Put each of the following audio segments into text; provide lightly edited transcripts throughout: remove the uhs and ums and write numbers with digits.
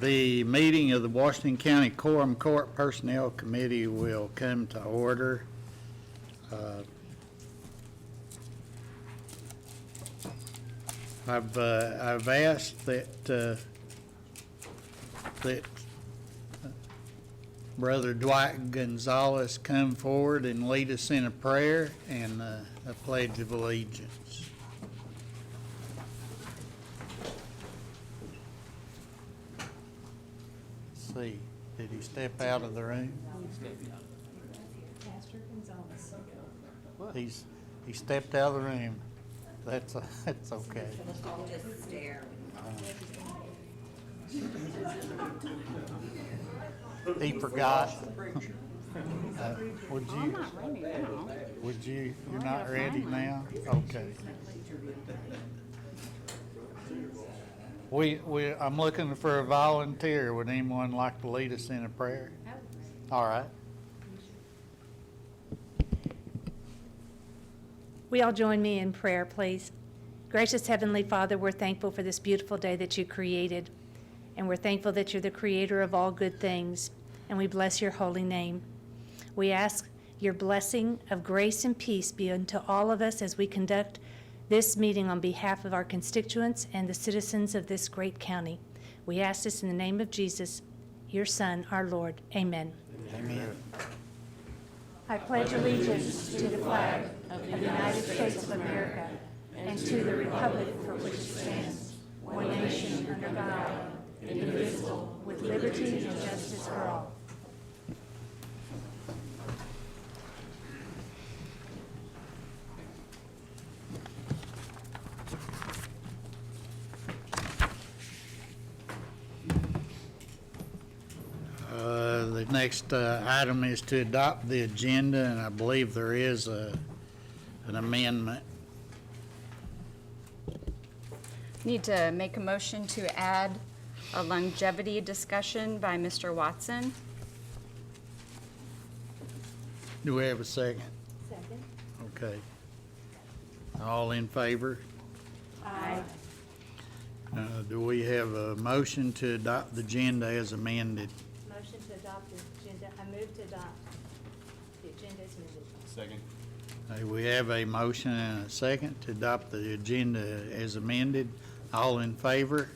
The meeting of the Washington County Quorum Court Personnel Committee will come to order. I've asked that Brother Dwight Gonzalez come forward and lead us in a prayer and a pledge of allegiance. See, did he step out of the room? Pastor Gonzalez. He stepped out of the room. That's okay. Just stare. He forgot. Would I'm not ready now. you're not ready now? Okay. I'm looking for a volunteer. Would anyone like to lead us in a prayer? All right. We all join me in prayer, please. Gracious Heavenly Father, we're thankful for this beautiful day that you created, and we're thankful that you're the creator of all good things, and we bless your holy name. We ask your blessing of grace and peace be unto all of us as we conduct this meeting on behalf of our constituents and the citizens of this great county. We ask this in the name of Jesus, your Son, our Lord. Amen. Amen. I pledge allegiance to the flag of the United States of America and to the republic for which it stands, one nation under God, indivisible, with liberty and justice for all. The next item is to adopt the agenda, and I believe there is an amendment. Need to make a motion to add a longevity discussion by Mr. Watson. Do we have a second? Second. Okay. All in favor? Aye. Do we have a motion to adopt the agenda as amended? Motion to adopt the agenda. I move to adopt the agenda as amended. Second. We have a motion and a second to adopt the agenda as amended. All in favor?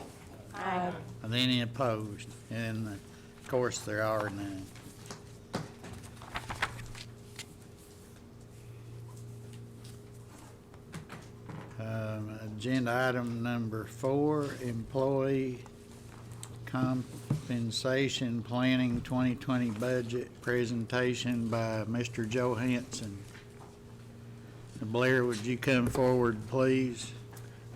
Aye. And any opposed? And of course, there are none. Agenda item number 4, employee compensation planning 2020 budget presentation by Mr. Johansson. Blair, would you come forward, please?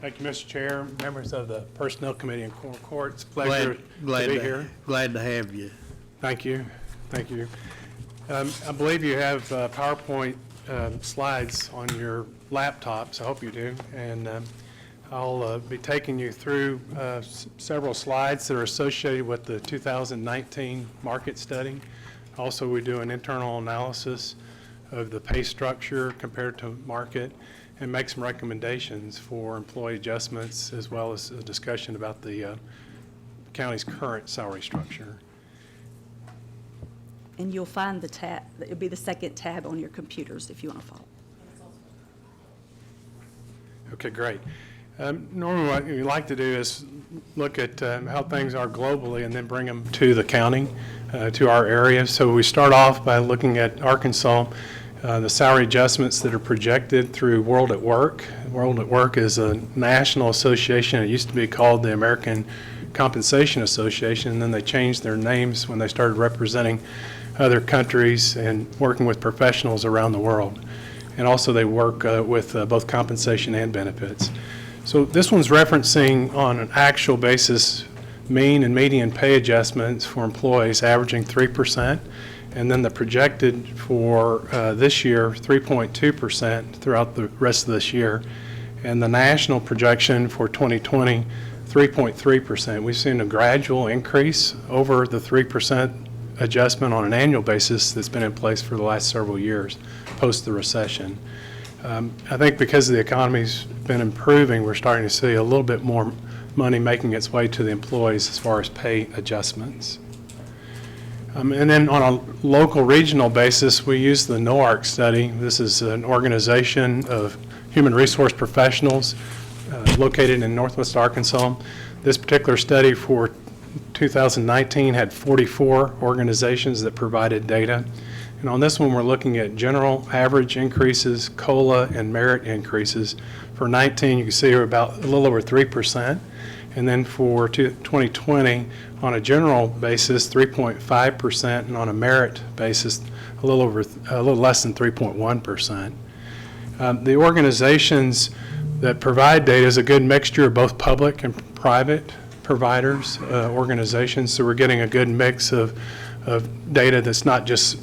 Thank you, Mr. Chair, members of the Personnel Committee and Quorum Court. It's a pleasure to be here. Glad to have you. Thank you. Thank you. I believe you have PowerPoint slides on your laptops. I hope you do. And I'll be taking you through several slides that are associated with the 2019 market study. Also, we do an internal analysis of the pay structure compared to market and make some recommendations for employee adjustments, as well as a discussion about the county's current salary structure. And you'll find the tab, it'll be the second tab on your computers if you want to follow. Okay, great. Normally what we like to do is look at how things are globally and then bring them to the county, to our area. So we start off by looking at Arkansas, the salary adjustments that are projected through World at Work. World at Work is a national association. It used to be called the American Compensation Association, and then they changed their names when they started representing other countries and working with professionals around the world. And also they work with both compensation and benefits. So this one's referencing on an actual basis mean and median pay adjustments for employees averaging 3%, and then the projected for this year 3.2% throughout the rest of this year, and the national projection for 2020 3.3%. We've seen a gradual increase over the 3% adjustment on an annual basis that's been in place for the last several years post the recession. I think because the economy's been improving, we're starting to see a little bit more money making its way to the employees as far as pay adjustments. And then on a local regional basis, we use the NOARC study. This is an organization of human resource professionals located in Northwest Arkansas. This particular study for 2019 had 44 organizations that provided data. And on this one, we're looking at general average increases, COLA, and merit increases. For 19, you can see here about a little over 3%. And then for 2020, on a general basis, 3.5%, and on a merit basis, a little less than 3.1%. The organizations that provide data is a good mixture of both public and private providers, organizations. So we're getting a good mix of data that's not just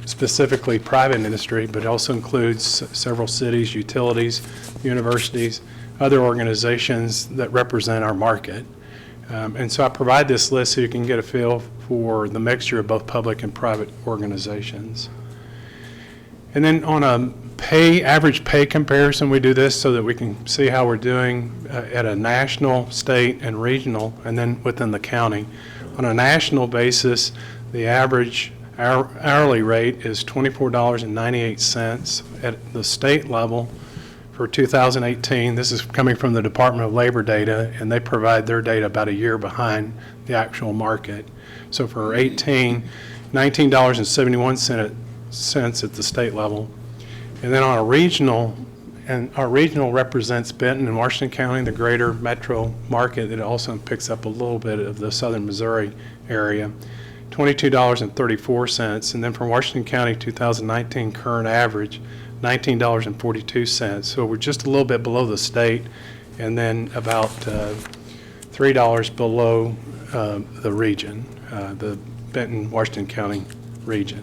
specifically private industry, but also includes several cities, utilities, universities, other organizations that represent our market. And so I provide this list so you can get a feel for the mixture of both public and private organizations. And then on a average pay comparison, we do this so that we can see how we're doing at a national, state, and regional, and then within the county. On a national basis, the average hourly rate is $24.98. At the state level for 2018, this is coming from the Department of Labor data, and they provide their data about a year behind the actual market. So for 18, $19.71 at the state level. And then on a regional, and our regional represents Benton and Washington County, the greater metro market. It also picks up a little bit of the southern Missouri area, $22.34. And then for Washington County 2019 current average, $19.42. So we're just a little bit below the state, and then about $3 below the region, the Benton, Washington County region.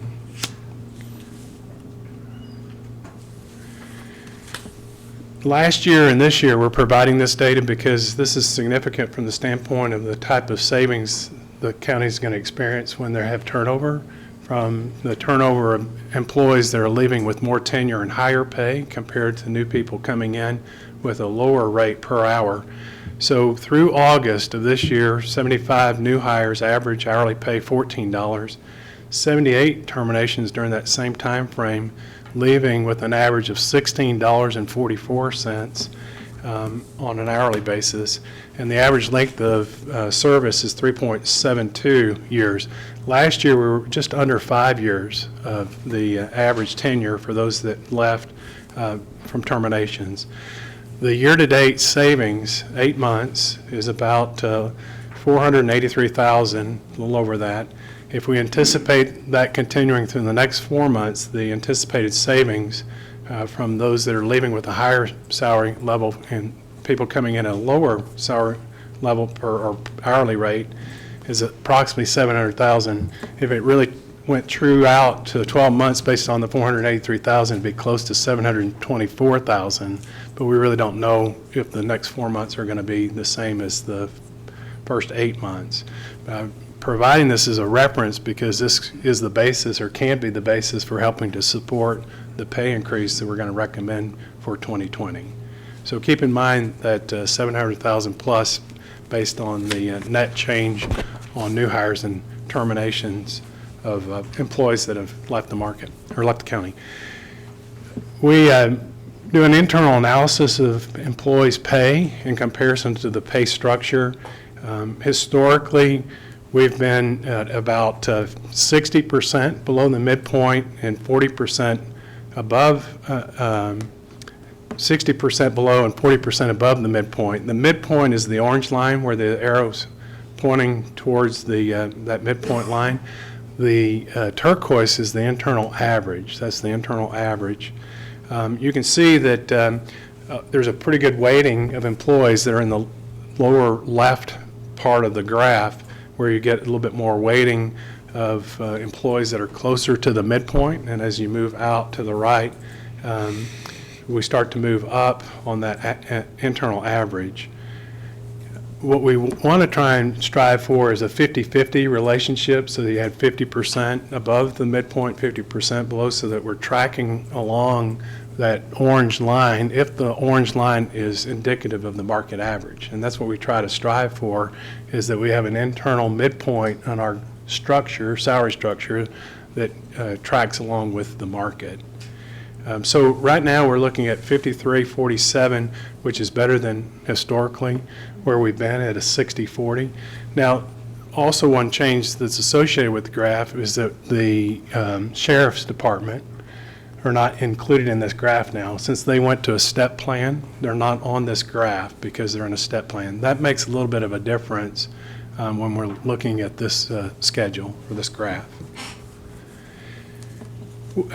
Last year and this year, we're providing this data because this is significant from the standpoint of the type of savings the county is going to experience when they have turnover, from the turnover of employees that are leaving with more tenure and higher pay compared to new people coming in with a lower rate per hour. So through August of this year, 75 new hires, average hourly pay $14, 78 terminations during that same time frame, leaving with an average of $16.44 on an hourly basis, and the average length of service is 3.72 years. Last year we were just under 5 years of the average tenure for those that left from terminations. The year-to-date savings, 8 months, is about $483,000, a little over that. If we anticipate that continuing through the next 4 months, the anticipated savings from those that are leaving with a higher salary level and people coming in at a lower salary level or hourly rate is approximately $700,000. If it really went true out to 12 months based on the $483,000, it'd be close to $724,000. But we really don't know if the next 4 months are going to be the same as the first 8 months. Providing this as a reference because this is the basis or can be the basis for helping to support the pay increase that we're going to recommend for 2020. So keep in mind that 700,000 plus based on the net change on new hires and terminations of employees that have left the market or left the county. We do an internal analysis of employees' pay in comparison to the pay structure. Historically, we've been at about 60% below the midpoint and 40% above, 60% below and 40% above the midpoint. The midpoint is the orange line where the arrow's pointing towards the that midpoint line. The turquoise is the internal average. That's the internal average. You can see that there's a pretty good weighting of employees that are in the lower left part of the graph, where you get a little bit more weighting of employees that are closer to the midpoint, and as you move out to the right, we start to move up on that internal average. what we want to try and strive for is a 50-50 relationship, so that you had 50% above the midpoint, 50% below, so that we're tracking along that orange line if the orange line is indicative of the market average. And that's what we try to strive for, is that we have an internal midpoint on our structure, salary structure, that tracks along with the market. So right now we're looking at 53-47, which is better than historically where we've been at a 60-40. Now, also one change that's associated with the graph is that the sheriff's department are not included in this graph now. Since they went to a step plan, they're not on this graph because they're in a step plan. That makes a little bit of a difference when we're looking at this schedule or this graph.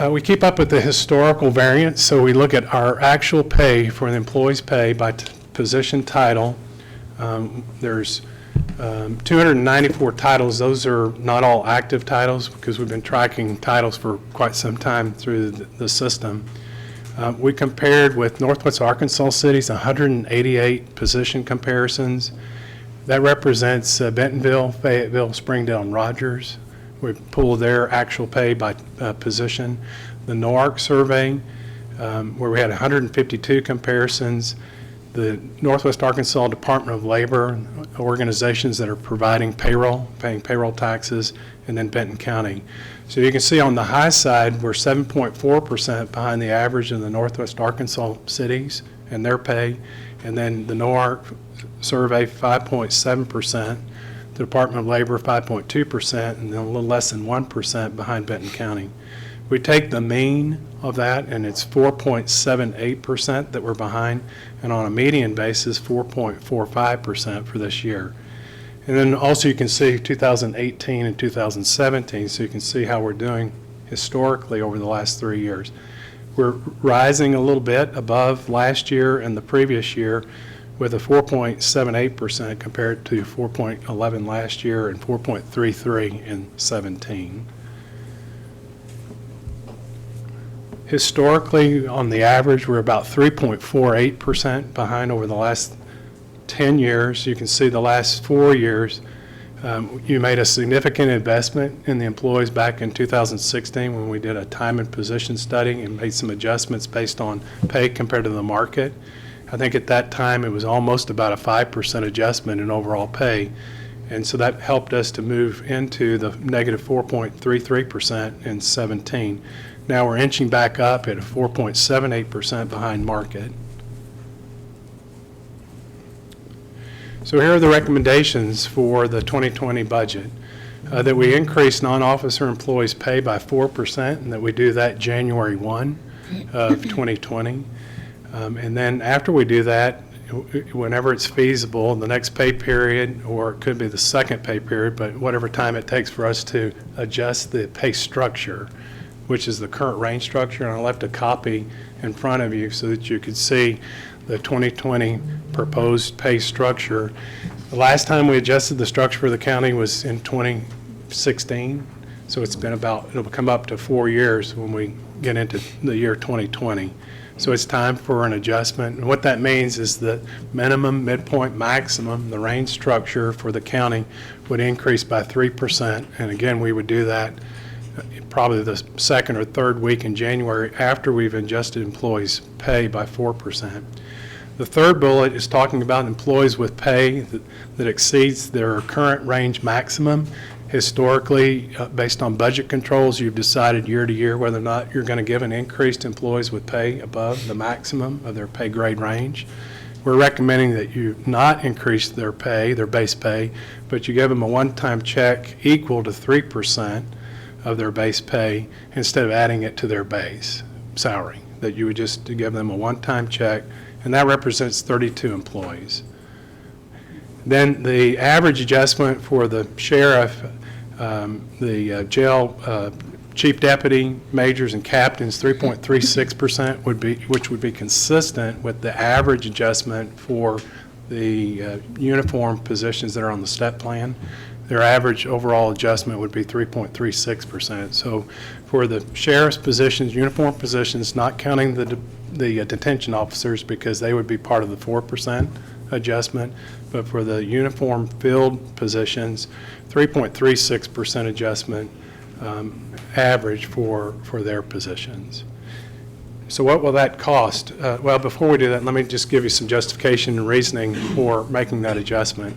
We keep up with the historical variance, so we look at our actual pay for the employee's pay by position title. There's 294 titles. Those are not all active titles because we've been tracking titles for quite some time through the system. We compared with Northwest Arkansas cities, 188 position comparisons. That represents Bentonville, Fayetteville, Springdale, and Rogers. We pulled their actual pay by position. The NOARC survey, where we had 152 comparisons. The Northwest Arkansas Department of Labor, organizations that are providing payroll, paying payroll taxes, and then Benton County. So you can see on the high side, we're 7.4% behind the average of the Northwest Arkansas cities and their pay. And then the NOARC survey, 5.7%. The Department of Labor, 5.2%, and then a little less than 1% behind Benton County. We take the mean of that, and it's 4.78% that we're behind, and on a median basis, 4.45% for this year. And then also you can see 2018 and 2017, so you can see how we're doing historically over the last 3 years. We're rising a little bit above last year and the previous year, with a 4.78% compared to 4.11 last year and 4.33 in 17. Historically, on the average, we're about 3.48% behind over the last 10 years. You can see the last 4 years, you made a significant investment in the employees back in 2016 when we did a time and position study and made some adjustments based on pay compared to the market. I think at that time it was almost about a 5% adjustment in overall pay, and so that helped us to move into the negative 4.33% in 17. Now we're inching back up at a 4.78% behind market. So here are the recommendations for the 2020 budget. That we increase non-officer employees' pay by 4%, and that we do that January 1 of 2020. And then after we do that, whenever it's feasible, the next pay period, or it could be the second pay period, but whatever time it takes for us to adjust the pay structure, which is the current range structure, and I left a copy in front of you so that you could see the 2020 proposed pay structure. The last time we adjusted the structure for the county was in 2016, so it's been about, it'll come up to 4 years when we get into the year 2020. So it's time for an adjustment. And what that means is the minimum, midpoint, maximum, the range structure for the county would increase by 3%. And again, we would do that probably the second or third week in January after we've adjusted employees' pay by 4%. The third bullet is talking about employees with pay that exceeds their current range maximum. Historically, based on budget controls, you've decided year to year whether or not you're going to give an increase to employees with pay above the maximum of their pay grade range. We're recommending that you not increase their pay, their base pay, but you give them a one-time check equal to 3% of their base pay instead of adding it to their base salary, that you would just give them a one-time check, and that represents 32 employees. Then the average adjustment for the sheriff, the jail chief deputy, majors, and captains, 3.36% would be, which would be consistent with the average adjustment for the uniform positions that are on the step plan. Their average overall adjustment would be 3.36%. So for the sheriff's positions, uniform positions, not counting the detention officers because they would be part of the 4% adjustment, but for the uniform filled positions, 3.36% adjustment average for their positions. So what will that cost? Well, before we do that, let me just give you some justification and reasoning for making that adjustment.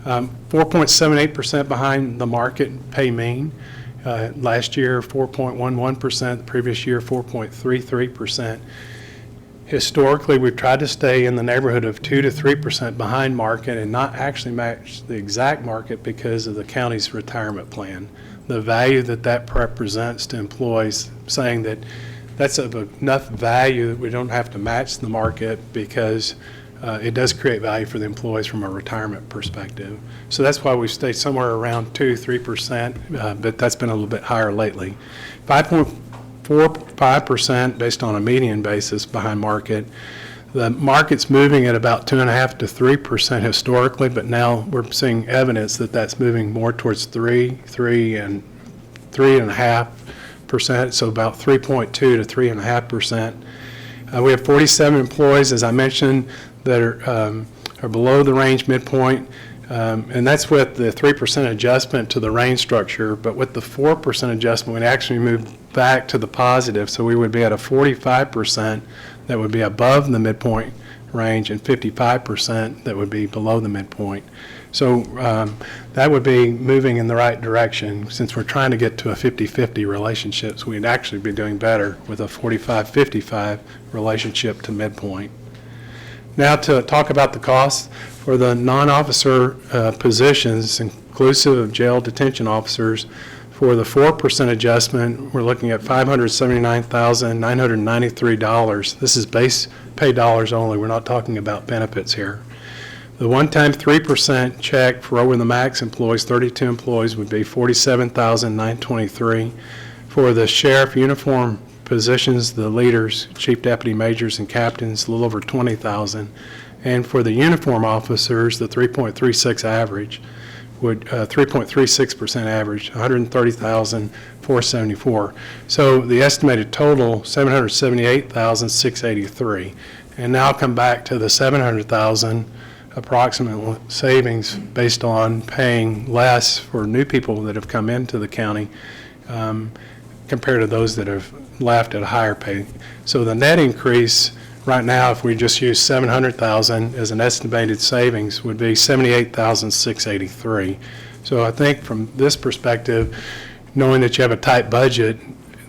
4.78% behind the market pay mean. Last year, 4.11%, the previous year, 4.33%. Historically, we've tried to stay in the neighborhood of 2 to 3% behind market and not actually match the exact market because of the county's retirement plan. The value that represents to employees, saying that that's of enough value that we don't have to match the market because it does create value for the employees from a retirement perspective. So that's why we've stayed somewhere around 2-3%, but that's been a little bit higher lately. 5.45% based on a median basis behind market. The market's moving at about 2.5 to 3% historically, but now we're seeing evidence that that's moving more towards 3.5%, so about 3.2 to 3.5%. We have 47 employees, as I mentioned, that are below the range midpoint, and that's with the 3% adjustment to the range structure, but with the 4% adjustment, we actually move back to the positive, so we would be at a 45% that would be above the midpoint range and 55% that would be below the midpoint. So that would be moving in the right direction. Since we're trying to get to a 50-50 relationship, so we'd actually be doing better with a 45-55 relationship to midpoint. Now to talk about the costs for the non-officer positions, inclusive of jail detention officers. For the 4% adjustment, we're looking at $579,993. This is base pay dollars only. We're not talking about benefits here. The one-time 3% check for over the max employees, 32 employees, would be $47,923. For the sheriff uniform positions, the leaders, chief deputy majors and captains, a little over $20,000. And for the uniform officers, the 3.36 average would 3.36% average, $130,474. So the estimated total, $778,683. And now I'll come back to the $700,000 approximate savings based on paying less for new people that have come into the county compared to those that have left at a higher pay. So the net increase right now, if we just use $700,000 as an estimated savings, would be $78,683. So I think from this perspective, knowing that you have a tight budget,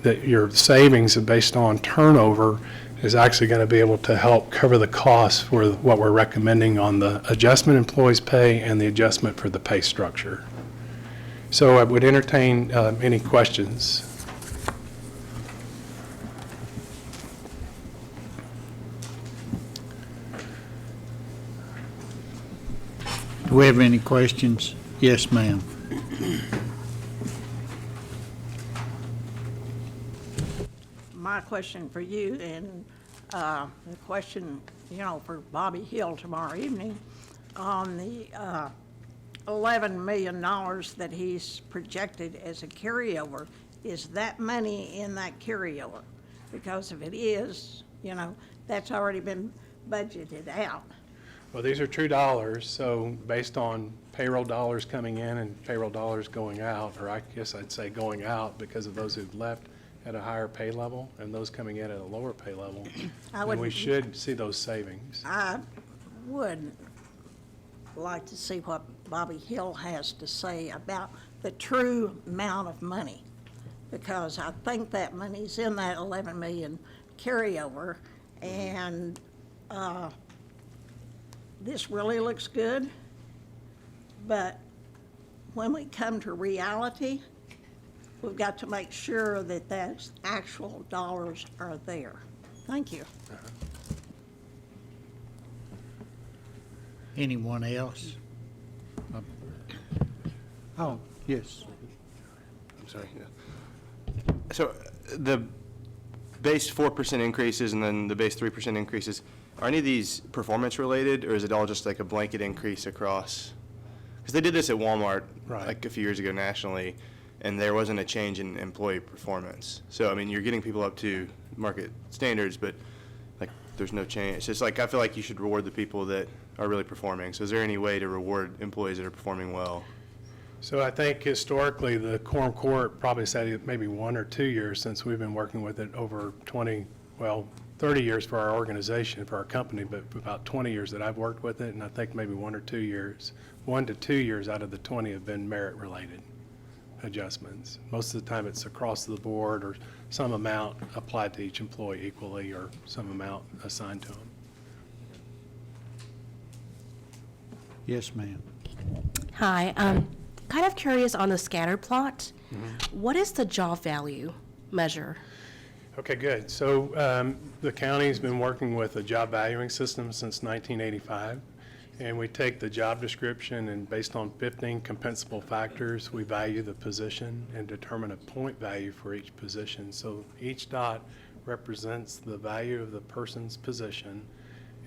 that your savings are based on turnover is actually going to be able to help cover the costs for what we're recommending on the adjustment employees pay and the adjustment for the pay structure. So I would entertain any questions. Do we have any questions? Yes, ma'am. My question for you, and the question, for Bobby Hill tomorrow evening, on the $11 million that he's projected as a carryover, is that money in that carryover? Because if it is, that's already been budgeted out. Well, these are true dollars, so based on payroll dollars coming in and payroll dollars going out, or I guess I'd say going out because of those who've left at a higher pay level and those coming in at a lower pay level, then we should see those savings. I would like to see what Bobby Hill has to say about the true amount of money, because I think that money's in that 11 million carryover, and this really looks good, but when we come to reality, we've got to make sure that that's actual dollars are there. Thank you. Anyone else? Oh, yes. I'm sorry. Yeah. So the base 4% increases and then the base 3% increases, are any of these performance related, or is it all just like a blanket increase across? Because they did this at Walmart like a few years ago nationally, and there wasn't a change in employee performance. So, I mean, you're getting people up to market standards, but like there's no change. It's just like, I feel like you should reward the people that are really performing. So is there any way to reward employees that are performing well? So I think historically, the quorum court probably said it maybe 1 or 2 years since we've been working with it, over 30 years for our organization, for our company, but about 20 years that I've worked with it, and I think maybe 1 or 2 years, 1 to 2 years out of the 20 have been merit-related adjustments. Most of the time it's across the board or some amount applied to each employee equally or some amount assigned to them. Yes, ma'am. Hi, kind of curious on the scatter plot. What is the job value measure? Okay, good. So the county's been working with a job valuing system since 1985, and we take the job description and based on 15 compensable factors, we value the position and determine a point value for each position. So each dot represents the value of the person's position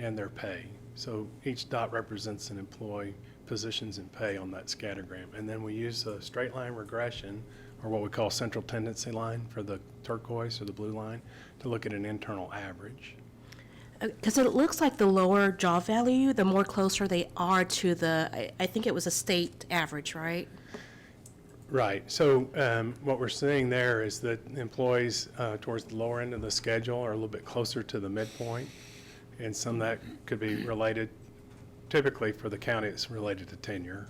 and their pay. So each dot represents an employee, positions, and pay on that scattergram. And then we use a straight line regression, or what we call central tendency line for the turquoise or the blue line, to look at an internal average. Because it looks like the lower job value, the more closer they are to the, I think it was a state average, right? Right. So what we're seeing there is that employees towards the lower end of the schedule are a little bit closer to the midpoint, and some that could be related, typically for the county, it's related to tenure.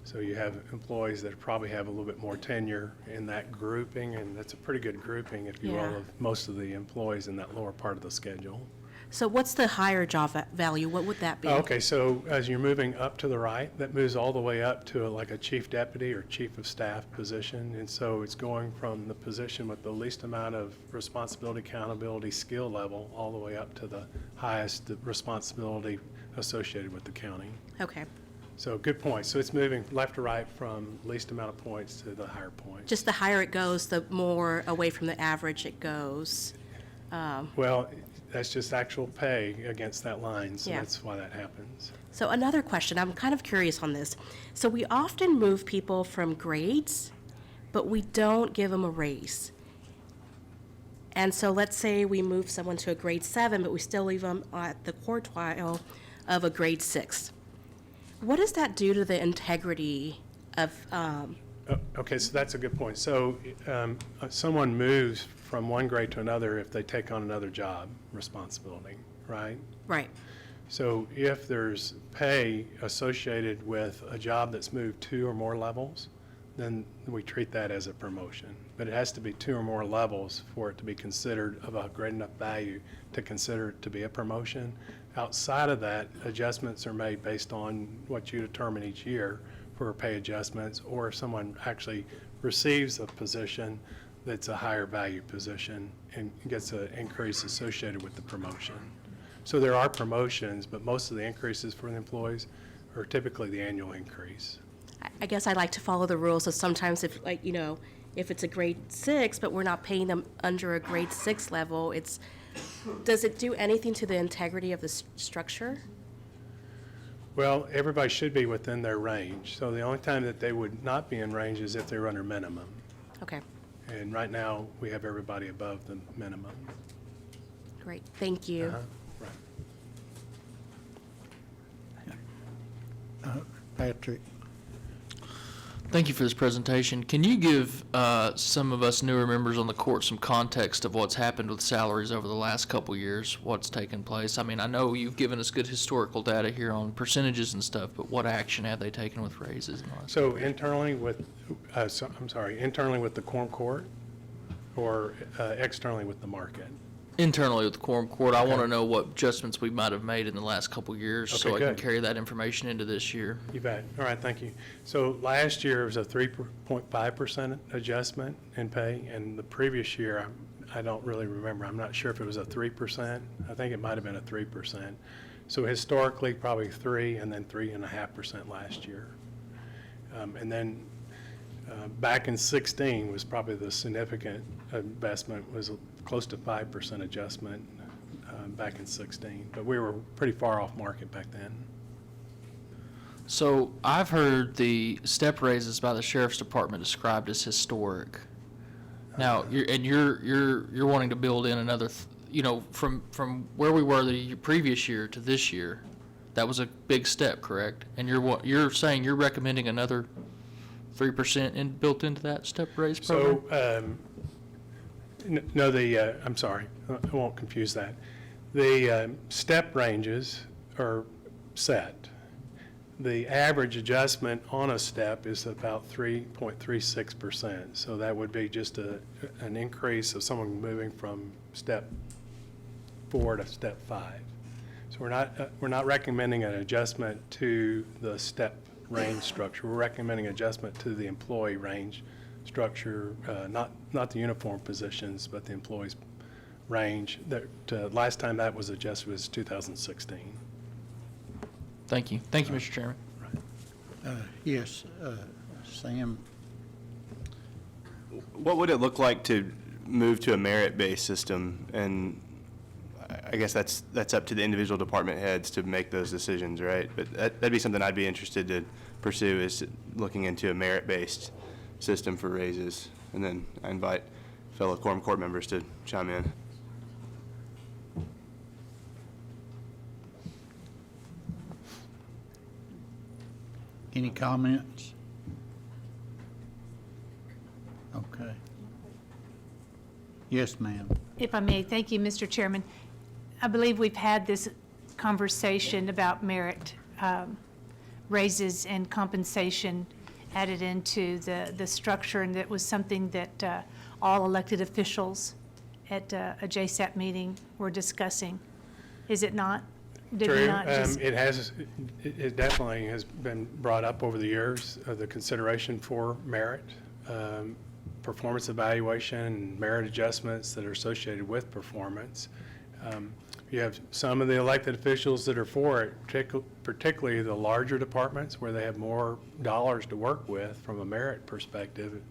So you have employees that probably have a little bit more tenure in that grouping, and that's a pretty good grouping, if you will, Yeah. of most of the employees in that lower part of the schedule. So what's the higher job value? What would that be? Okay, so as you're moving up to the right, that moves all the way up to like a chief deputy or chief of staff position. And so it's going from the position with the least amount of responsibility, accountability, skill level, all the way up to the highest responsibility associated with the county. Okay. So good point. So it's moving left to right from least amount of points to the higher points. Just the higher it goes, the more away from the average it goes. Well, that's just actual pay against that line, so Yeah. that's why that happens. So another question, I'm kind of curious on this. So we often move people from grades, but we don't give them a raise. And so let's say we move someone to a grade 7, but we still leave them at the quartile of a grade 6. What does that do to the integrity of, Okay, so that's a good point. So someone moves from one grade to another if they take on another job responsibility, right? right, So if there's pay associated with a job that's moved 2 or more levels, then we treat that as a promotion. But it has to be 2 or more levels for it to be considered of a great enough value to consider it to be a promotion. Outside of that, adjustments are made based on what you determine each year for pay adjustments, or if someone actually receives a position that's a higher value position and gets an increase associated with the promotion. So there are promotions, but most of the increases for the employees are typically the annual increase. I guess I like to follow the rules, so sometimes if, like, you know, if it's a grade 6, but we're not paying them under a grade 6 level, does it do anything to the integrity of the structure? Well, everybody should be within their range. So the only time that they would not be in range is if they're under minimum. Okay, And right now, we have everybody above the minimum. great, thank you. Right. Patrick? Thank you for this presentation. Can you give some of us newer members on the court some context of what's happened with salaries over the last couple years, what's taken place? I mean, I know you've given us good historical data here on percentages and stuff, but what action have they taken with raises and all that? So internally with, internally with the quorum court or externally with the market? Internally with the quorum court, I want to know what adjustments we might have made in the last couple years so Okay, I can good. carry that information into this year. You bet. All right, thank you. So last year was a 3.5% adjustment in pay, and the previous year, I don't really remember. I'm not sure if it was a 3%. I think it might have been a 3%. So historically, probably 3 and then 3.5% last year. And then back in 16 was probably the significant investment, was close to 5% adjustment back in 16. But we were pretty far off market back then. So I've heard the step raises by the sheriff's department described as historic. Now, you're wanting to build in another you know, from where we were the previous year to this year, that was a big step, correct? And you're saying you're recommending another 3% built into that step raise program? So, no, I'm sorry, I won't confuse that. The step ranges are set. The average adjustment on a step is about 3.36%. So that would be just an increase of someone moving from step 4 to step 5. So we're not recommending an adjustment to the step range structure. We're recommending adjustment to the employee range structure, not the uniform positions, but the employees' range. That last time that was adjusted was 2016. Thank you. Thank you, Mr. Chairman. Yes, Sam? What would it look like to move to a merit-based system? And I guess that's up to the individual department heads to make those decisions, right? But that'd be something I'd be interested to pursue, is looking into a merit-based system for raises. And then I invite fellow quorum court members to chime in. Any comments? Okay. Yes, ma'am. If I may, thank you, Mr. Chairman. I believe we've had this conversation about merit raises and compensation added into the structure, and that was something that all elected officials at a JSAP meeting were discussing. Is it not? Did we True. not just- It definitely has been brought up over the years, the consideration for merit, performance evaluation, and merit adjustments that are associated with performance. You have some of the elected officials that are for it, particularly the larger departments where they have more dollars to work with from a merit perspective. It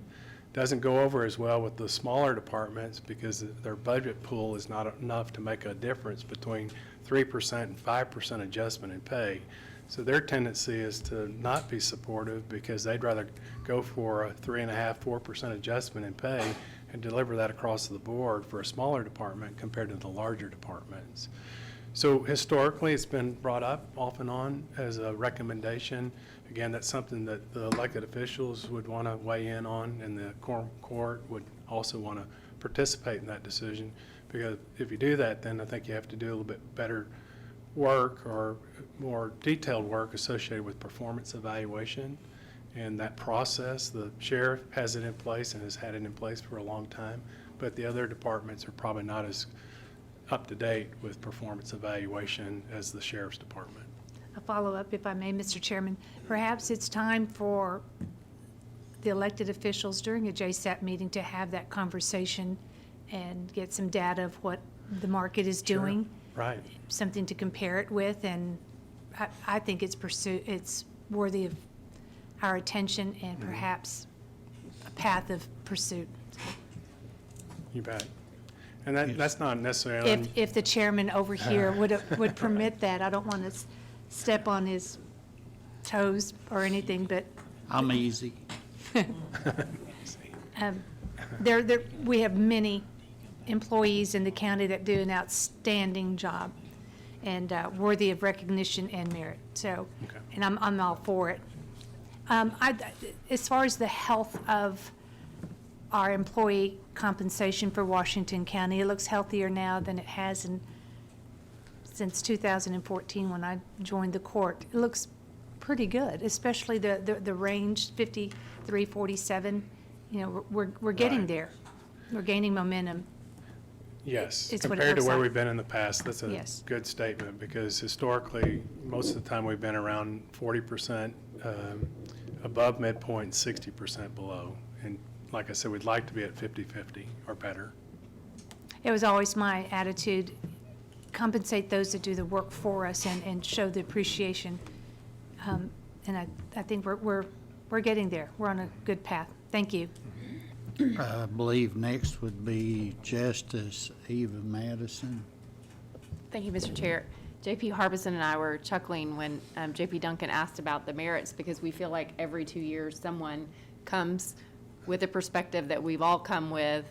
doesn't go over as well with the smaller departments because their budget pool is not enough to make a difference between 3% and 5% adjustment in pay. So their tendency is to not be supportive because they'd rather go for a 3.5%, 4% adjustment in pay and deliver that across the board for a smaller department compared to the larger departments. So historically, it's been brought up off and on as a recommendation. Again, that's something that the elected officials would want to weigh in on, and the quorum court would also want to participate in that decision. Because if you do that, then I think you have to do a little bit better work or more detailed work associated with performance evaluation. And that process, the sheriff has it in place and has had it in place for a long time, but the other departments are probably not as up to date with performance evaluation as the sheriff's department. A follow-up, if I may, Mr. Chairman. Perhaps it's time for the elected officials during a JSAP meeting to have that conversation and get some data of what the market is doing. Right. Something to compare it with, and I think it's worthy of our attention and perhaps a path of pursuit. You bet. And that's not necessarily. If the chairman over here would permit that, I don't want to step on his toes or anything, but I'm easy. we have many employees in the county that do an outstanding job and worthy of recognition and merit. So, Okay. and I'm all for it. As far as the health of our employee compensation for Washington County, it looks healthier now than it has since 2014 when I joined the court. It looks pretty good, especially the range 53-47. You know, we're getting Right. there. We're gaining momentum. Yes, It's what it compared to looks where like. we've been in the past, that's a Yes. good statement, because historically, most of the time, we've been around 40% above midpoint, 60% below. And like I said, we'd like to be at 50-50 or better. It was always my attitude, compensate those that do the work for us and show the appreciation. And I think we're getting there. We're on a good path. Thank you. I believe next would be Justice Eva Madison. Thank you, Mr. Chair. JP Harbison and I were chuckling when JP Duncan asked about the merits, because we feel like every 2 years someone comes with a perspective that we've all come with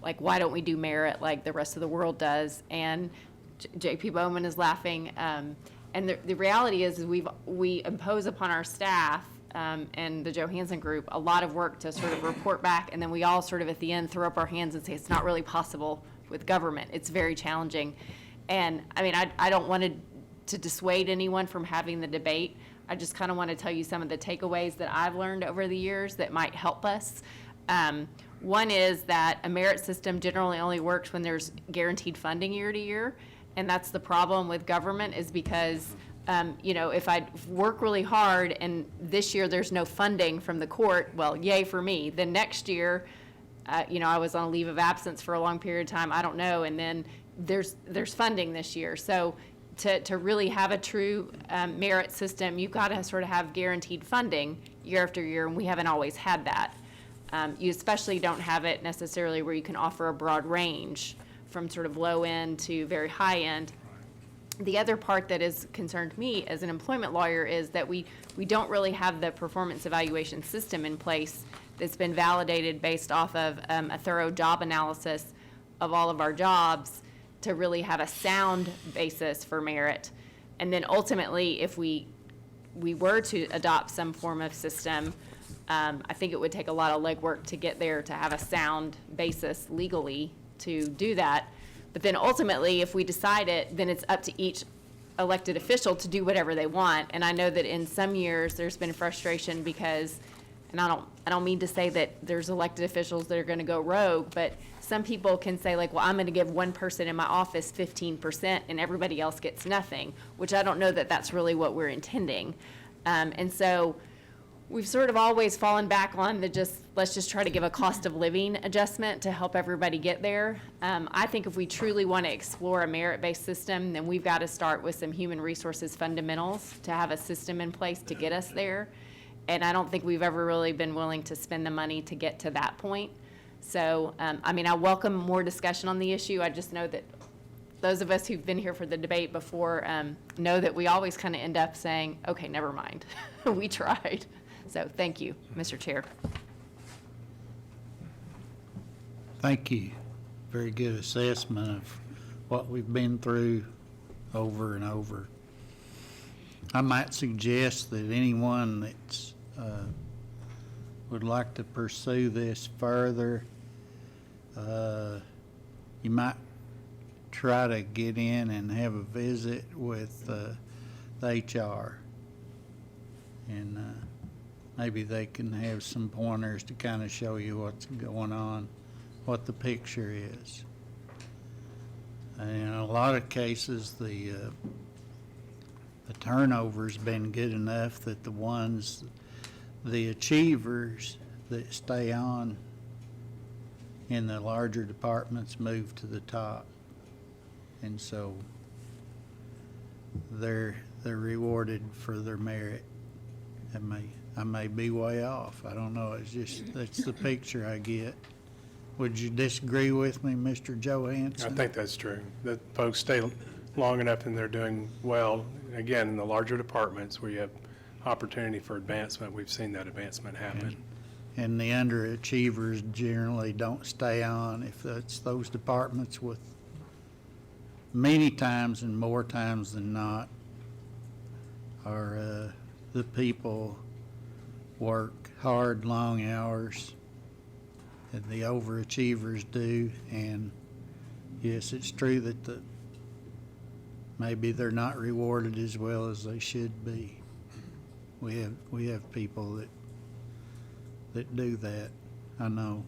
like, why don't we do merit like the rest of the world does? And JP Bowman is laughing. And the reality is we impose upon our staff and the Johansson group a lot of work to sort of report back, and then we all sort of at the end throw up our hands and say it's not really possible with government. It's very challenging. And I mean, I don't want to dissuade anyone from having the debate. I just kind of want to tell you some of the takeaways that I've learned over the years that might help us. One is that a merit system generally only works when there's guaranteed funding year to year. And that's the problem with government, is because, you know, if I work really hard and this year there's no funding from the court, well, yay for me. Then next year, you know, I was on a leave of absence for a long period of time, I don't know, and then there's funding this year. So to really have a true merit system, you've got to sort of have guaranteed funding year after year, and we haven't always had that. You especially don't have it necessarily where you can offer a broad range from sort of low end to very high end. The other part that has concerned me as an employment lawyer is that we don't really have the performance evaluation system in place that's been validated based off of a thorough job analysis of all of our jobs to really have a sound basis for merit. And then ultimately, if we were to adopt some form of system, I think it would take a lot of legwork to get there to have a sound basis legally to do that. But then ultimately, if we decide it, then it's up to each elected official to do whatever they want. And I know that in some years there's been frustration because, and I don't mean to say that there's elected officials that are going to go rogue, but some people can say like, well, I'm going to give one person in my office 15% and everybody else gets nothing, which I don't know that that's really what we're intending. And so we've sort of always fallen back on let's just try to give a cost of living adjustment to help everybody get there. I think if we truly want to explore a merit-based system, then we've got to start with some human resources fundamentals to have a system in place to get us there. And I don't think we've ever really been willing to spend the money to get to that point. So, I mean, I welcome more discussion on the issue. I just know that those of us who've been here for the debate before know that we always kind of end up saying, okay, never mind. We tried. So thank you, Mr. Chair. Thank you. Very good assessment of what we've been through over and over. I might suggest that anyone that's would like to pursue this further, you might try to get in and have a visit with the HR. And maybe they can have some pointers to kind of show you what's going on, what the picture is. And in a lot of cases, the turnover's been good enough that the achievers that stay on in the larger departments move to the top. And so they're rewarded for their merit. I may be way off. I don't know. That's the picture I get. Would you disagree with me, Mr. Johansson? I think that's true, that folks stay long enough and they're doing well. Again, in the larger departments where you have opportunity for advancement, we've seen that advancement happen. And the underachievers generally don't stay on if it's those departments with many times and more times than not are the people work hard, long hours, and the overachievers do. And yes, it's true that maybe they're not rewarded as well as they should be. We have people that do that, I know.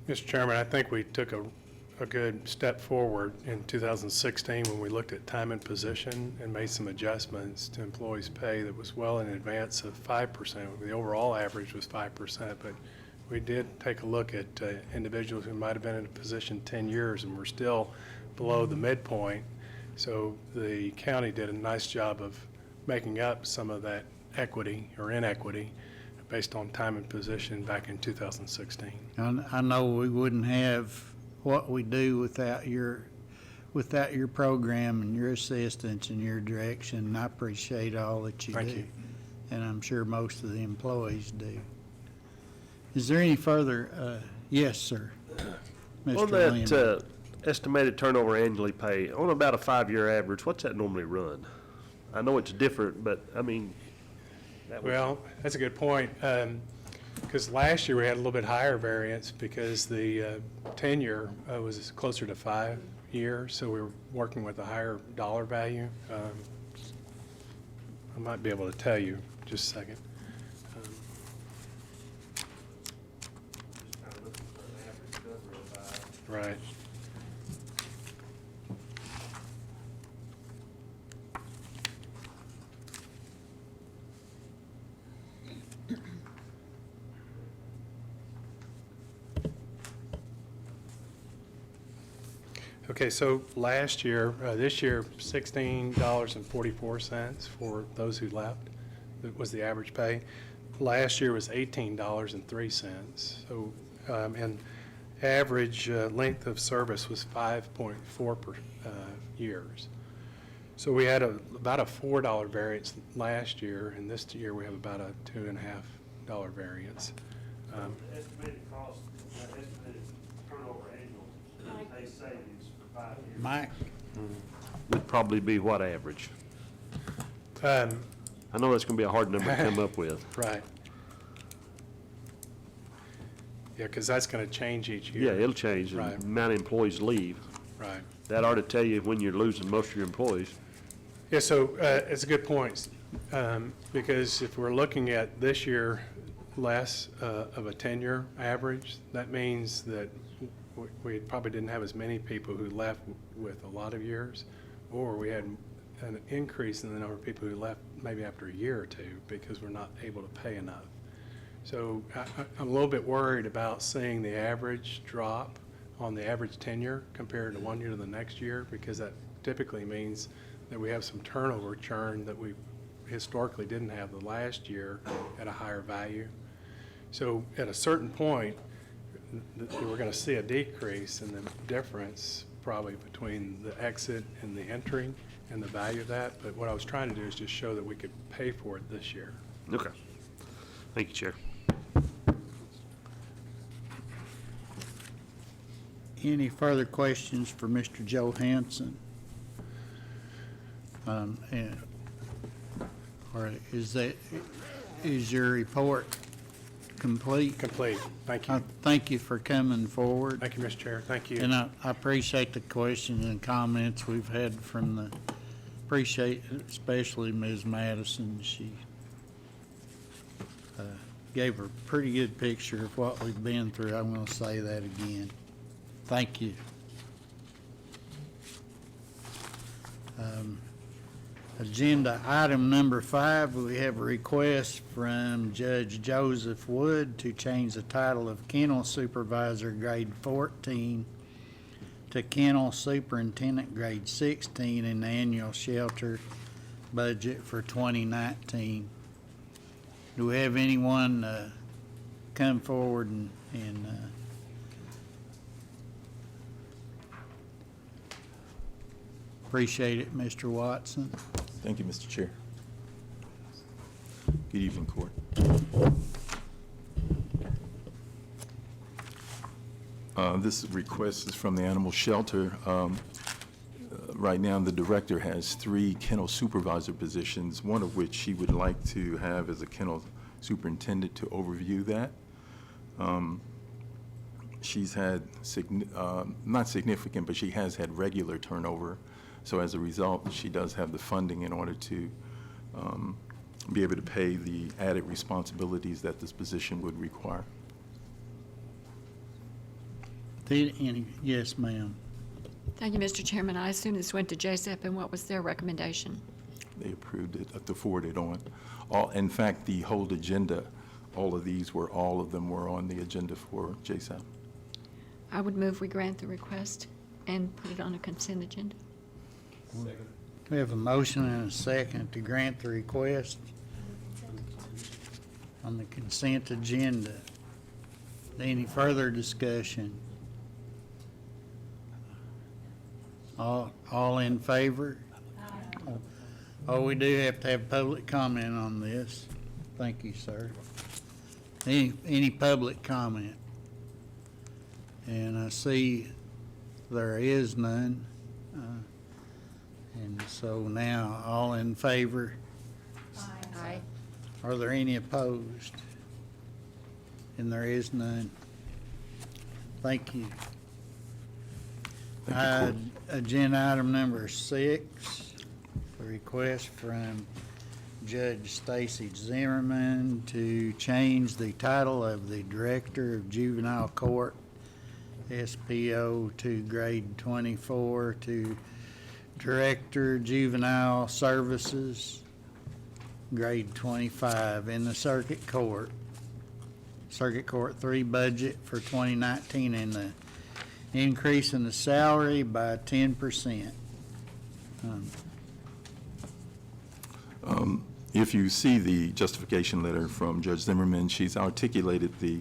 Mr. Chairman, I think we took a good step forward in 2016 when we looked at time and position and made some adjustments to employees' pay that was well in advance of 5%. The overall average was 5%, but we did take a look at individuals who might have been in a position 10 years and were still below the midpoint. So the county did a nice job of making up some of that equity or inequity based on time and position back in 2016. I know we wouldn't have what we do without your program and your assistance and your direction, and I appreciate all that you do. Thank you. And I'm sure most of the employees do. Is there any further Yes, sir. On Mr. that Lindbergh. estimated turnover annually pay, on about a 5-year average, what's that normally run? I know it's different, but I mean, that was, Well, that's a good point, because last year we had a little bit higher variance because the tenure was closer to 5 years, so we were working with a higher dollar value. I might be able to tell you, just a second. Right. Okay, so last year, this year, $16.44 for those who left. That was the average pay. Last year was $18.03. So, and average length of service was 5.4 years. So we had about a $4 variance last year, and this year we have about a $2.50 variance. estimated cost, estimated turnover annual, pay savings for 5 years. Mike? Would probably be what average? I know that's gonna be a hard number to come up with. Right. Yeah, because that's going to change each Yeah, year. it'll change, the Right. amount of employees leave. Right. That ought to tell you when you're losing most of your employees. Yeah, so it's a good point, because if we're looking at this year less of a tenure average, that means that we probably didn't have as many people who left with a lot of years, or we had an increase in the number of people who left maybe after a year or two because we're not able to pay enough. So I'm a little bit worried about seeing the average drop on the average tenure compared to one year to the next year, because that typically means that we have some turnover churn that we historically didn't have the last year at a higher value. So at a certain point, we're going to see a decrease in the difference probably between the exit and the entry and the value of that. But what I was trying to do is just show that we could pay for it this year. Okay. Thank you, Chair. Any further questions for Mr. Johansson? Or is your report complete? Complete. Thank you. Thank you for coming forward. Thank you, Mr. Chair. Thank you. And I appreciate the questions and comments we've had from appreciate especially Ms. Madison. She gave a pretty good picture of what we've been through. I'm going to say that again. Thank you. Agenda item number 5, we have a request from Judge Joseph Wood to change the title of Kennel Supervisor Grade 14 to Kennel Superintendent Grade 16 in the annual shelter budget for 2019. Do we have anyone come forward and appreciate it, Mr. Watson? Thank you, Mr. Chair. Good evening, Court. This request is from the animal shelter. Right now, the director has 3 kennel supervisor positions, one of which she would like to have as a kennel superintendent to overview that. She's had, not significant, but she has had regular turnover. So as a result, she does have the funding in order to be able to pay the added responsibilities that this position would require. Yes, ma'am. Thank you, Mr. Chairman. I assume this went to JSEP, and what was their recommendation? They approved it to forward it on. In fact, the whole agenda, all of them were on the agenda for JSAP. I would move we grant the request and put it on a consent agenda. We have a motion and a second to grant the request on the consent agenda. Any further discussion? All in favor? Oh, we do have to have public comment on this. Thank you, sir. Any public comment? And I see there is none. And so now, all in favor? Aye. Are there any opposed? And there is none. Thank you. Thank you, Agenda item number 6, a request from Judge Stacy Zimmerman to change the title of the Director of Juvenile Court, SPO, to grade 24 to Director Juvenile Services, grade 25 in the Circuit Court. Circuit Court 3 budget for 2019, and the increase in the salary by 10%. If you see the justification letter from Judge Zimmerman, she's articulated the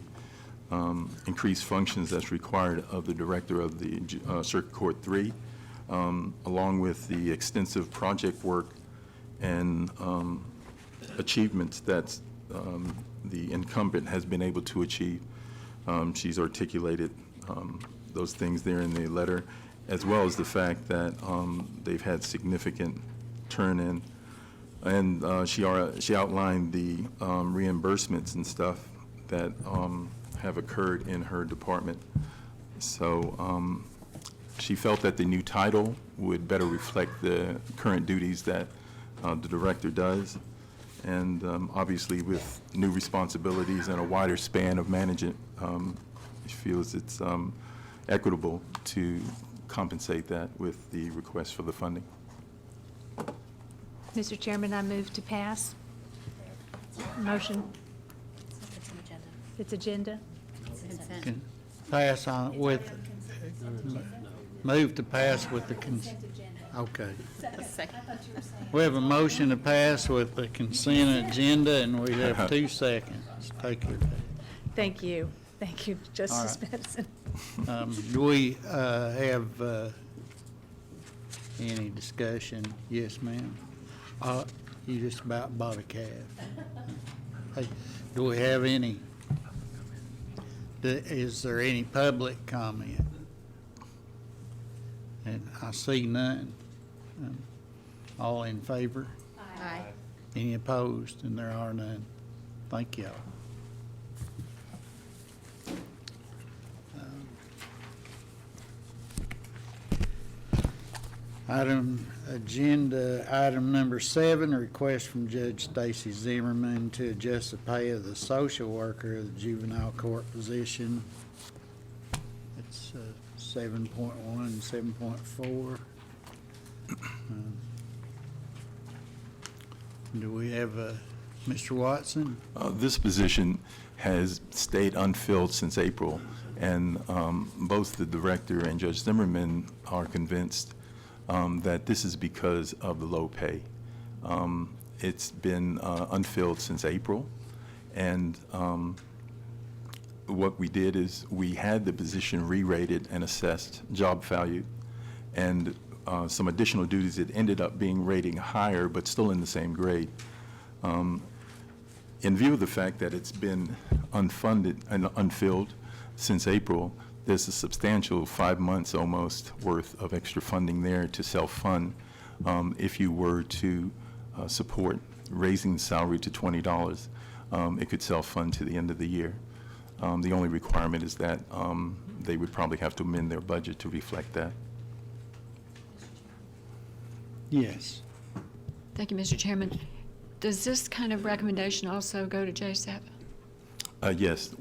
increased functions that's required of the Director of the Circuit Court 3, along with the extensive project work and achievements that the incumbent has been able to achieve. She's articulated those things there in the letter, as well as the fact that they've had significant turn-in. And she outlined the reimbursements and stuff that have occurred in her department. So she felt that the new title would better reflect the current duties that the director does. And obviously, with new responsibilities and a wider span of management, she feels it's equitable to compensate that with the request for the funding. Mr. Chairman, I move to pass. Motion. It's agenda. Can pass on with, move to pass with the okay. We have a motion to pass with the consent agenda, and we have 2 seconds. Take your pick. Thank you. Thank you, Justice right. Madison. Do we have any discussion? Yes, ma'am. You just about bought a calf. Hey, do we have any? Is there any public comment? And I see none. All in favor? Aye. Any opposed? And there are none. Thank y'all. Agenda item number 7, a request from Judge Stacy Zimmerman to adjust the pay of the social worker of the juvenile court position. It's 7.1 and 7.4. Do we have Mr. Watson? This position has stayed unfilled since April, and both the director and Judge Zimmerman are convinced that this is because of the low pay. It's been unfilled since April, and what we did is we had the position re-rated and assessed job value, and some additional duties that ended up being rating higher but still in the same grade. In view of the fact that it's been unfunded and unfilled since April, there's a substantial 5 months almost worth of extra funding there to self-fund if you were to support raising the salary to $20. It could self-fund to the end of the year. The only requirement is that they would probably have to amend their budget to reflect that. Yes. Thank you, Mr. Chairman. Does this kind of recommendation also go to JSAP? Yes,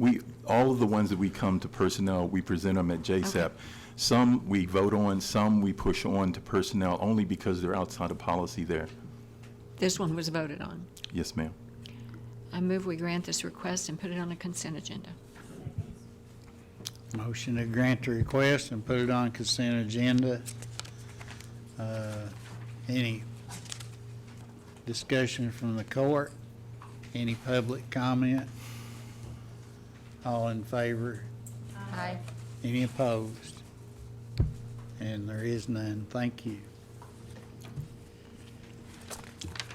all of the ones that we come to personnel, we present them at JSAP. Okay. Some we vote on, some we push on to personnel only because they're outside of policy there. This one was voted on. Yes, ma'am. I move we grant this request and put it on a consent agenda. Motion to grant the request and put it on consent agenda. Any discussion from the court? Any public comment? All in favor? Aye. Any opposed? And there is none. Thank you.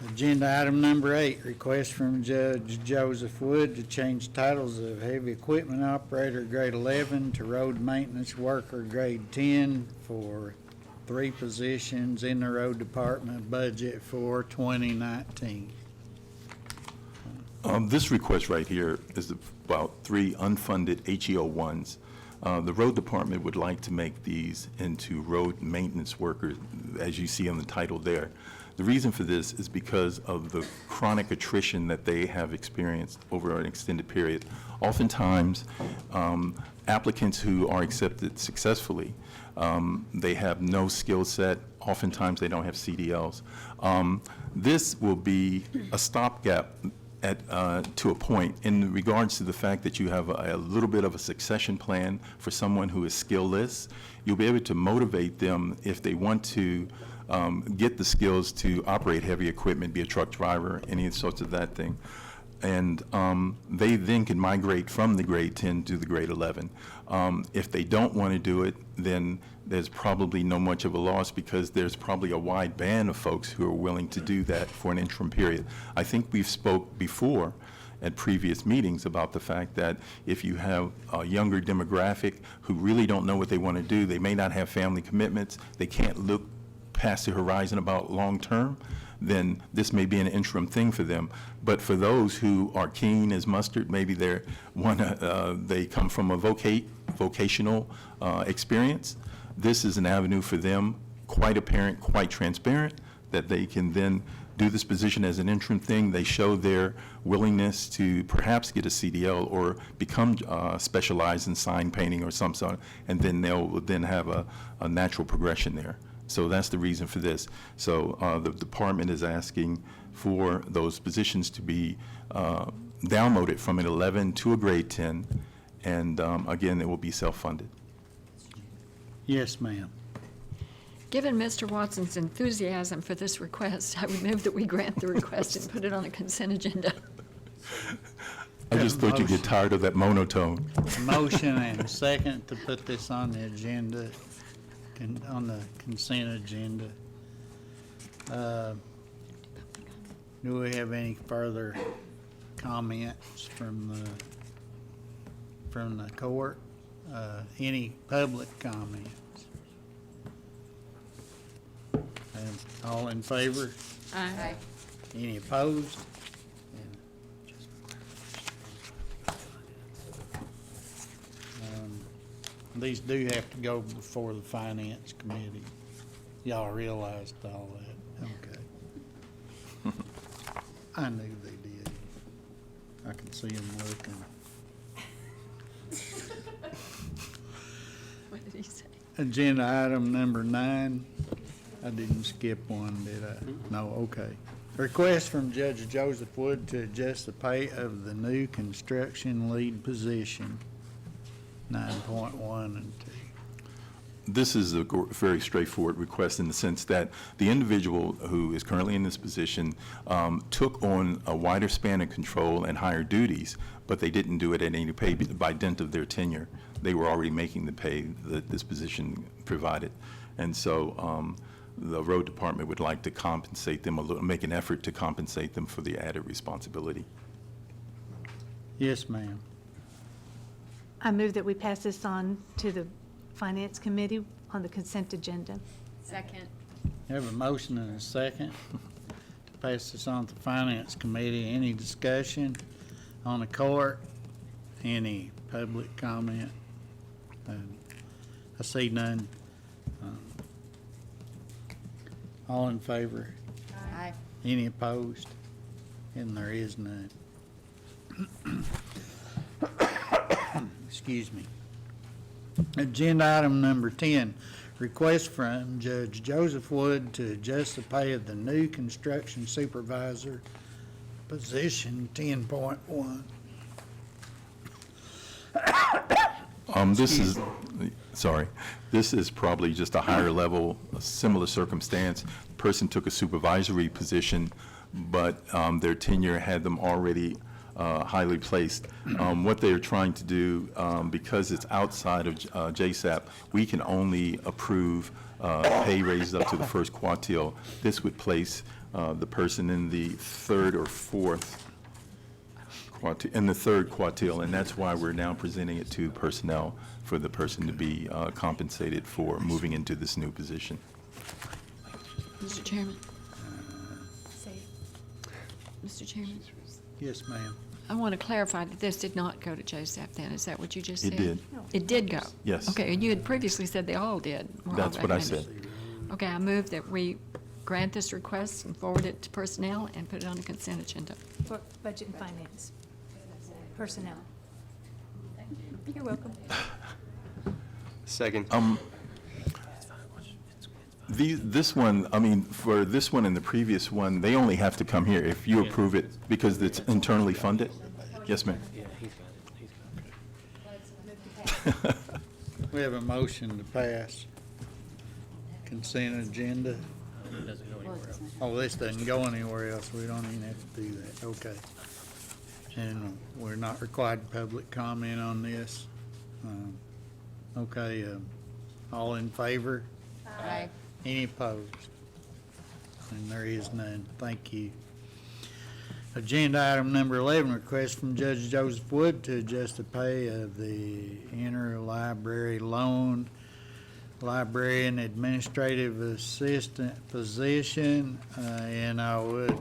Agenda item number 8, request from Judge Joseph Wood to change titles of heavy equipment operator grade 11 to road maintenance worker grade 10 for 3 positions in the road department budget for 2019. This request right here is about 3 unfunded HEO1s. The road department would like to make these into road maintenance workers, as you see on the title there. The reason for this is because of the chronic attrition that they have experienced over an extended period. Oftentimes, applicants who are accepted successfully, they have no skill set. Oftentimes, they don't have CDLs. This will be a stopgap to a point in regards to the fact that you have a little bit of a succession plan for someone who is skillless. You'll be able to motivate them if they want to get the skills to operate heavy equipment, be a truck driver, any sorts of that thing. And they then can migrate from the grade 10 to the grade 11. If they don't want to do it, then there's probably no much of a loss because there's probably a wide band of folks who are willing to do that for an interim period. I think we've spoke before at previous meetings about the fact that if you have a younger demographic who really don't know what they want to do, they may not have family commitments, they can't look past the horizon about long term, then this may be an interim thing for them. But for those who are keen as mustard, maybe they come from a vocational experience, this is an avenue for them, quite apparent, quite transparent, that they can then do this position as an interim thing. They show their willingness to perhaps get a CDL or become specialized in sign painting or some sort, and then they'll then have a natural progression there. So that's the reason for this. So the department is asking for those positions to be downloaded from an 11 to a grade 10, and again, it will be self-funded. Yes, ma'am. Given Mr. Watson's enthusiasm for this request, I would move that we grant the request and put it on the consent agenda. I just thought you'd get tired of that monotone. Motion and a second to put this on the agenda, on the consent agenda. Do we have any further comments from the court? Any public comments? And all in favor? Aye. Any opposed? These do have to go before the finance committee. Y'all realized all that, okay. I knew they did. I can see them looking. What did he say? Agenda item number 9. I didn't skip one, did I? No, okay. Request from Judge Joseph Wood to adjust the pay of the new construction lead position, 9.1 and 2. This is a very straightforward request in the sense that the individual who is currently in this position took on a wider span of control and higher duties, but they didn't do it at any pay by dint of their tenure. They were already making the pay that this position provided. And so the road department would like to compensate them a little, make an effort to compensate them for the added responsibility. Yes, ma'am. I move that we pass this on to the Finance Committee on the consent agenda. Second. Have a motion and a second to pass this on to the Finance Committee. Any discussion on the court? Any public comment? I see none. All in favor? Aye. Any opposed? And there is none. Excuse me. Agenda item number 10, request from Judge Joseph Wood to adjust the pay of the new construction supervisor, position 10.1. This is probably just a higher level, a similar circumstance. The person took a supervisory position, but their tenure had them already highly placed. What they are trying to do, because it's outside of JSAP, we can only approve pay raises up to the first quartile. This would place the person in the third or fourth in the third quartile, and that's why we're now presenting it to personnel for the person to be compensated for moving into this new position. Mr. Chairman. Mr. Chairman, Yes, ma'am. I want to clarify that this did not go to JSAP then. Is that what you just said? It did. It did go? Yes. Okay, and you had previously said they all did. That's what I said. Okay, I move that we grant this request and forward it to personnel and put it on the consent agenda. For budget and finance. Personnel. You're welcome. Second. This one, I mean, for this one and the previous one, they only have to come here if you approve it because it's internally funded. Yes, ma'am. We have a motion to pass consent agenda. Oh, this doesn't go anywhere else. We don't even have to do that. Okay. And we're not required public comment on this. Okay, all in favor? Aye. Any opposed? And there is none. Thank you. Agenda item number 11, request from Judge Joseph Wood to adjust the pay of the interlibrary loan librarian administrative assistant position. And I would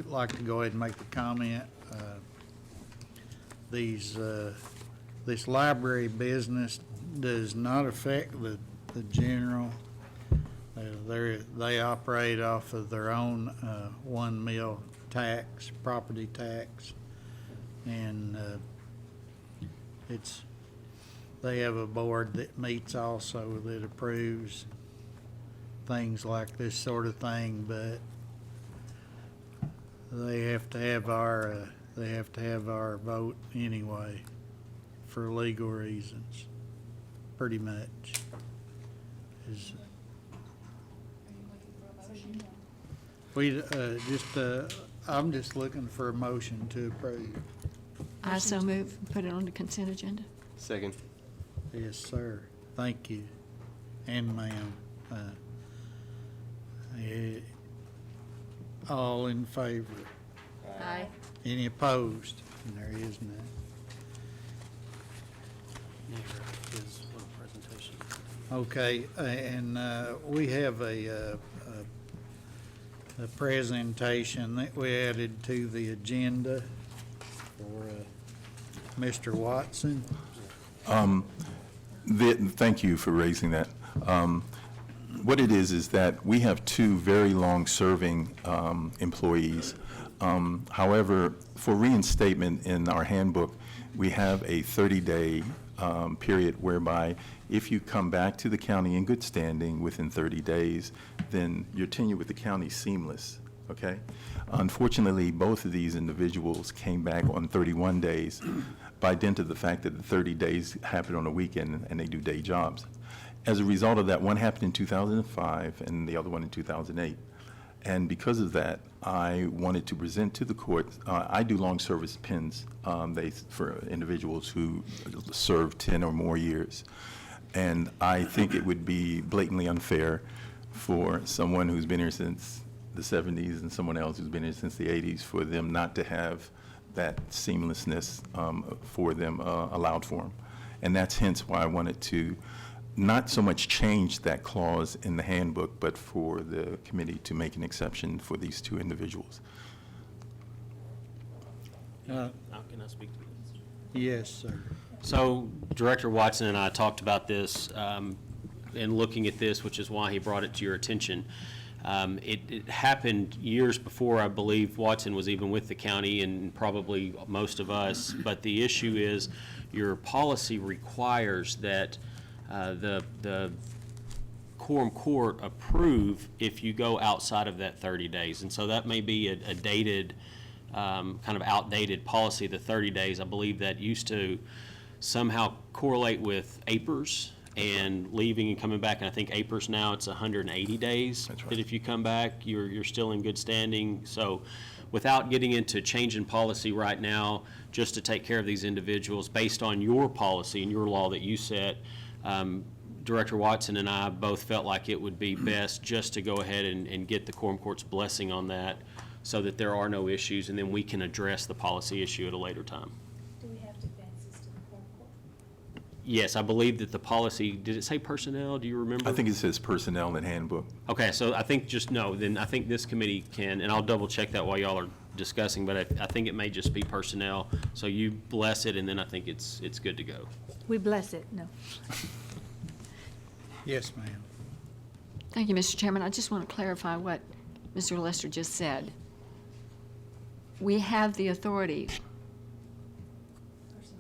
like to go ahead and make a comment. This library business does not affect the general. They operate off of their own 1 mil tax, property tax, and they have a board that meets also that approves things like this sort of thing, but they have to have our vote anyway for legal reasons, pretty much. I'm just looking for a motion to approve. I so move, put it on the consent agenda. Second. Yes, sir. Thank you. And ma'am. All in favor? Aye. Any opposed? And there is none. Okay, and we have a presentation that we added to the agenda for Mr. Watson. Thank you for raising that. What it is that we have 2 very long-serving employees. However, for reinstatement in our handbook, we have a 30-day period whereby if you come back to the county in good standing within 30 days, then your tenure with the county is seamless, okay? Unfortunately, both of these individuals came back on 31 days by dint of the fact that the 30 days happened on a weekend and they do day jobs. As a result of that, one happened in 2005 and the other one in 2008. And because of that, I wanted to present to the court, I do long service pins for individuals who serve 10 or more years. And I think it would be blatantly unfair for someone who's been here since the 70s and someone else who's been here since the 80s for them not to have that seamlessness for them allowed for them. And that's hence why I wanted to not so much change that clause in the handbook, but for the committee to make an exception for these 2 individuals. How can I speak to this? Yes, sir. So Director Watson and I talked about this in looking at this, which is why he brought it to your attention. It happened years before, I believe, Watson was even with the county and probably most of us, but the issue is your policy requires that the quorum court approve if you go outside of that 30 days. And so that may be a dated, kind of outdated policy, the 30 days. I believe that used to somehow correlate with APERS and leaving and coming back. And I think APERS now, it's 180 days. That's right. That if you come back, you're still in good standing. So without getting into changing policy right now, just to take care of these individuals based on your policy and your law that you set, Director Watson and I both felt like it would be best just to go ahead and get the quorum court's blessing on that so that there are no issues, and then we can address the policy issue at a later time. Do we have to advance this to the quorum court? Yes, I believe that the policy, did it say personnel? Do you remember? I think it says personnel and handbook. Okay, so I think just no, then I think this committee can, and I'll double check that while y'all are discussing, but I think it may just be personnel. So you bless it, and then I think it's good to go. We bless it, no. Yes, ma'am. Thank you, Mr. Chairman. I just want to clarify what Mr. Lester just said. We have the authority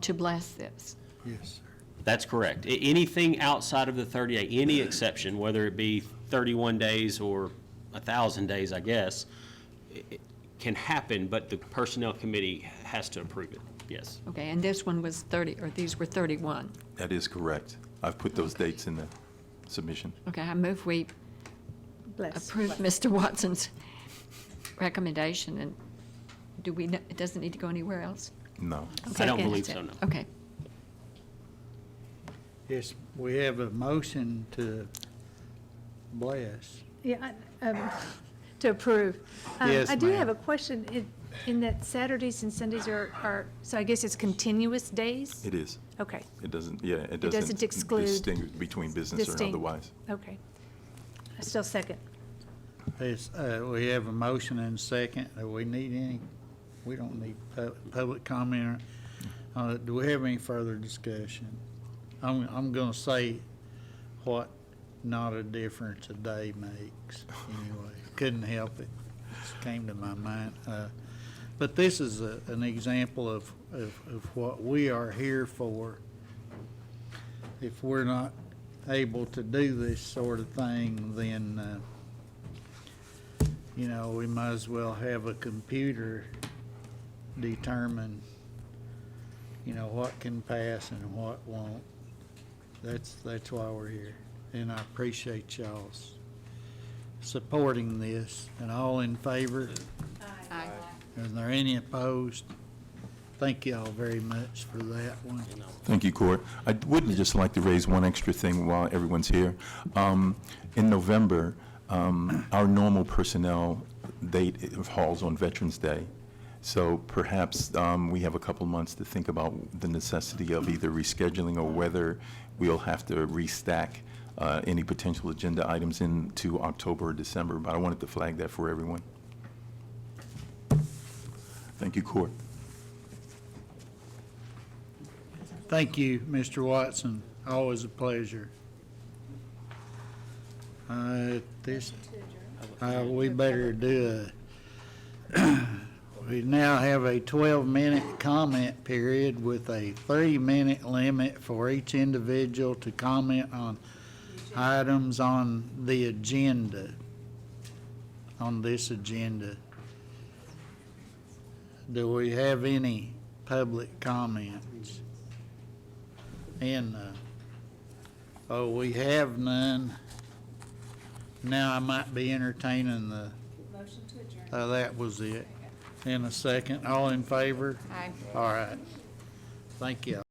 to bless this. Yes, sir. That's correct. Anything outside of the 30-day, any exception, whether it be 31 days or 1,000 days, I guess, it can happen, but the Personnel Committee has to approve it, yes. Okay, and this one was 30, or these were 31. That is correct. I've put those dates in the submission. Okay, I move we Bless. approve Mr. Watson's recommendation, and do we, it doesn't need to go anywhere else? No. I don't Second. believe so, no. Okay. Yes, we have a motion to bless. Yeah, to approve. Yes, I do ma'am. have a question. In that Saturdays and Sundays are, so I guess it's continuous days? It is. Okay, It doesn't, yeah, it doesn't doesn't exclude- distinguish between business or distinct. otherwise. okay. I still second. Yes, we have a motion and a second. Do we need any, we don't need public comment. Do we have any further discussion? I'm gonna say what not a difference a day makes, anyway. Couldn't help it. Just came to my mind. But this is an example of what we are here for. If we're not able to do this sort of thing, then, you know, we might as well have a computer determine, you know, what can pass and what won't. That's why we're here. And I appreciate y'all's supporting this. And all in favor? Aye. Is there any opposed? Thank y'all very much for that one. Thank you, Court. I would just like to raise one extra thing while everyone's here. In November, our normal personnel date falls on Veterans Day. So perhaps we have a couple months to think about the necessity of either rescheduling or whether we'll have to restack any potential agenda items into October or December. But I wanted to flag that for everyone. Thank you, Court. Thank you, Mr. Watson. Always a pleasure. We better do we now have a 12-minute comment period with a 30-minute limit for each individual to comment on items on the agenda, on this agenda. Do we have any public comments? And, we have none. Now I might be entertaining the. Motion to adjourn. That was it. In a second. All in favor? Aye. All right. Thank you.